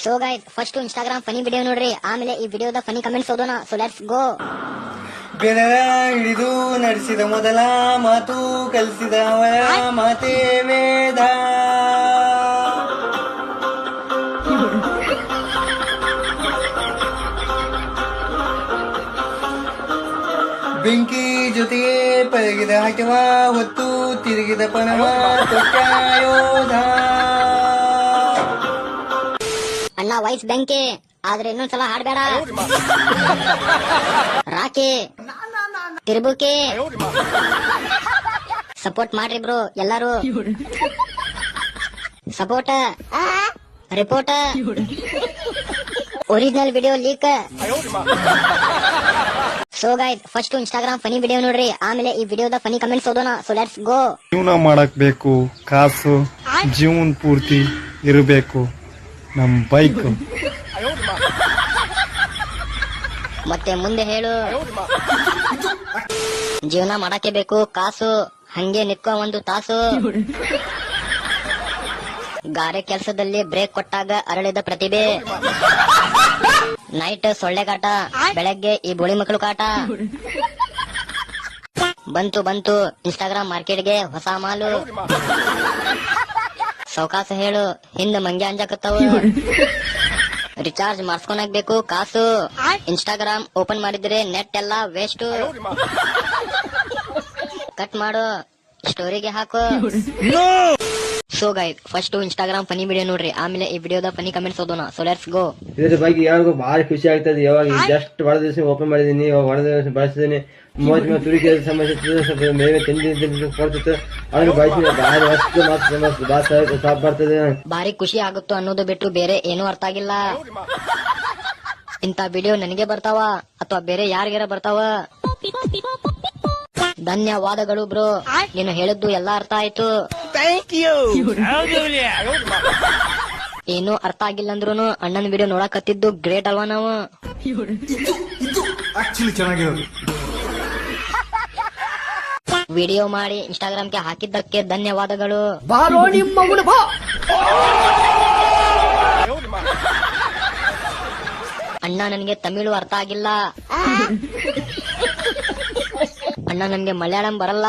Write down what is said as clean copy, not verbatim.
So guys first Instagram funny video ನೋಡ್ರಿ, ಆಮೇಲೆ ಈ ವಿಡಿಯೋದ ಫನಿ ಕಮೆಂಟ್ಸ್ ಓದೋಣ. So let's go. ಬೆದರ ಹಿಡಿದು ನಡೆಸಿದ ಮೊದಲ ಮಾತು ಕಲಿಸಿದ ಅವಳ ಮಾತೇ ವೇದ. ಬೆಂಕಿ ಜೊತೆಗೆ ಪಳಗಿದ ಹಠವ ಹೊತ್ತು ತಿರುಗಿದ ಪಣವ ತೊಟ್ಟಾಯೋಧ. ಅಣ್ಣ ವಾಯ್ಸ್ ಬೆಂಕಿ, ಆದ್ರೆ ಇನ್ನೊಂದ್ಸಲ ಹಾಡ್ಬೇಡ. ರಾಕಿ ತಿರುಬುಕಿ ಸಪೋರ್ಟ್ ಮಾಡ್ರಿ ಬ್ರೋ ಎಲ್ಲಾರು. Support report original video leak. So guys first Instagram funny video ನೋಡ್ರಿ, ಆಮೇಲೆ ಈ ವಿಡಿಯೋದ ಫನಿ ಕಮೆಂಟ್ಸ್ ಓದೋಣ. So let's go. ಜೀವನ ಮಾಡಕ್ ಬೇಕು ಕಾಸು, ಜೀವನ ಪೂರ್ತಿ ಇರಬೇಕು ನಮ್ ಬೈಕ್. ಮತ್ತೆ ಮುಂದೆ ಹೇಳು. ಜೀವನ ಮಾಡಕ್ಕೆ ಬೇಕು ಕಾಸು, ಹಂಗೆ ನಿತ್ಕೋ ಒಂದು ತಾಸು. ಗಾರೆ ಕೆಲಸದಲ್ಲಿ ಬ್ರೇಕ್ ಕೊಟ್ಟಾಗ ಅರಳಿದ ಪ್ರತಿಭೆ. ನೈಟ್ ಸೊಳ್ಳೆಗಾಟ, ಬೆಳಗ್ಗೆ ಈ ಬೋಳಿ ಮಕ್ಕಳು ಕಾಟ. ಬಂತು ಇನ್ಸ್ಟಾಗ್ರಾಮ್ ಮಾರ್ಕೆಟ್ಗೆ ಹೊಸ ಮಾಲು. ಸೌಕಾಸ ಹೇಳು, ಹಿಂದ ಮಂಗ್ಯ ಅಂಜಾಕತ್ತವ. ರಿಚಾರ್ಜ್ ಮಾಡ್ಸ್ಕೊನಾಗ್ಬೇಕು ಕಾಸು, ಇನ್ಸ್ಟಾಗ್ರಾಮ್ ಓಪನ್ ಮಾಡಿದ್ರೆ ನೆಟ್ ಎಲ್ಲ ವೇಸ್ಟ್. ಕಟ್ ಮಾಡು, ಸ್ಟೋರಿಗೆ ಹಾಕು. So guys first Instagram funny video ನೋಡ್ರಿ, ಆಮೇಲೆ ಈ ವಿಡಿಯೋದ ಫನಿ ಕಮೆಂಟ್ಸ್ ಓದೋಣ. So let's go. ಇದ್ರ ಬಗ್ಗೆ ಯಾರಿಗೂ ಭಾರಿ ಖುಷಿ ಆಗ್ತದೆ. ಯಾವಾಗ ಜಸ್ಟ್ ಬಹಳ ದಿವಸ ಓಪನ್ ಮಾಡಿದೀನಿ, ಬಹಳ ದಿವಸ ಬಳಸಿದೀನಿ. ಮೂವತ್ತು ತುರಿಕೆ ಸಮಸ್ಯೆ ಸ್ವಲ್ಪ ಮೇವೆ ತಿಂದು ಕೊಡ್ತಿತ್ತು, ಅದನ್ನು ಬಳಸಿ ಭಾರಿ ಮಸ್ತ್ ಸಾಫ್ ಬರ್ತದೆ. ಭಾರಿ ಖುಷಿ ಆಗುತ್ತೋ ಅನ್ನೋದು ಬಿಟ್ಟು ಬೇರೆ ಏನೂ ಅರ್ಥ ಆಗಿಲ್ಲ. ಇಂತ ವಿಡಿಯೋ ನನಗೆ ಬರ್ತಾವ ಅಥವಾ ಬೇರೆ ಯಾರಿಗಾರ ಬರ್ತಾವ? ಧನ್ಯವಾದಗಳು ಬ್ರೋ, ನೀನು ಹೇಳಿದ್ದು ಎಲ್ಲಾ ಅರ್ಥ ಆಯ್ತು. ಏನೂ ಅರ್ಥ ಆಗಿಲ್ಲ ಅಂದ್ರೂ ಅಣ್ಣನ ವಿಡಿಯೋ ನೋಡಕತ್ತಿದ್ದು ಗ್ರೇಟ್ ಅಲ್ವಾ ನಾವು? ವಿಡಿಯೋ ಮಾಡಿ ಇನ್ಸ್ಟಾಗ್ರಾಮ್ಗೆ ಹಾಕಿದ್ದಕ್ಕೆ ಧನ್ಯವಾದಗಳು. ಅಣ್ಣ ನನಗೆ ತಮಿಳು ಅರ್ಥ ಆಗಿಲ್ಲ. ಅಣ್ಣ ನನ್ಗೆ ಮಲಯಾಳಂ ಬರಲ್ಲ.